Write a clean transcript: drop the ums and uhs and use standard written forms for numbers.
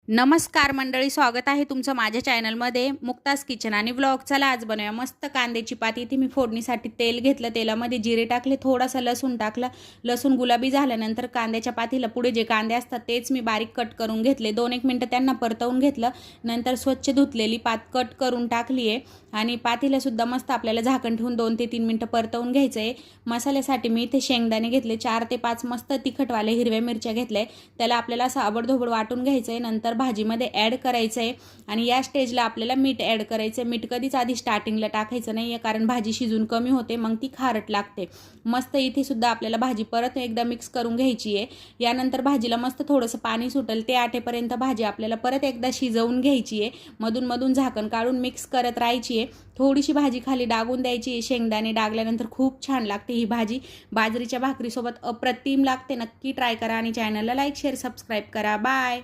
नमस्कार मंडळी, स्वागत आहे तुमचं माझ्या चॅनलमध्ये मुक्ताज किचन आणि व्लॉग. चला आज बनवूया मस्त कांद्याची पात. इथे मी फोडणीसाठी तेल घेतलं, तेलामध्ये जिरे टाकले, थोडासा लसूण टाकलं. लसूण गुलाबी झाल्यानंतर कांद्याच्या पातीला पुढे जे कांदे असतात तेच मी बारीक कट करून घेतले. 2-1 मिनटं त्यांना परतवून घेतलं. नंतर स्वच्छ धुतलेली पात कट करून टाकली आहे आणि पातीला सुद्धा मस्त आपल्याला झाकण ठेवून 2 ते 3 मिनटं परतवून घ्यायचं आहे. मसाल्यासाठी मी इथे शेंगदाणे घेतले 4 ते 5 मस्त तिखटवाले हिरव्या मिरच्या घेतल्या. त्याला आपल्याला असं आबडधोबड वाटून घ्यायचं आहे. नंतर भाजीमध्ये ॲड करायचं आहे आणि या स्टेजला आपल्याला मीठ ॲड करायचं आहे. मीठ कधीच आधी स्टार्टिंगला टाकायचं नाही आहे, कारण भाजी शिजून कमी होते, मग ती खारट लागते. मस्त इथे सुद्धा आपल्याला भाजी परत एकदा मिक्स करून घ्यायची आहे. यानंतर भाजीला मस्त थोडंसं पाणी सुटेल ते आटेपर्यंत भाजी आपल्याला परत एकदा शिजवून घ्यायची आहे. मधून मधून झाकण काढून मिक्स करत राहायची आहे. थोडीशी भाजी खाली डागून द्यायची आहे. शेंगदाणे डागल्यानंतर खूप छान लागते ही भाजी. बाजरीच्या भाकरीसोबत अप्रतिम लागते. नक्की ट्राय करा आणि चॅनलला लाईक, शेअर, सबस्क्राईब करा. बाय.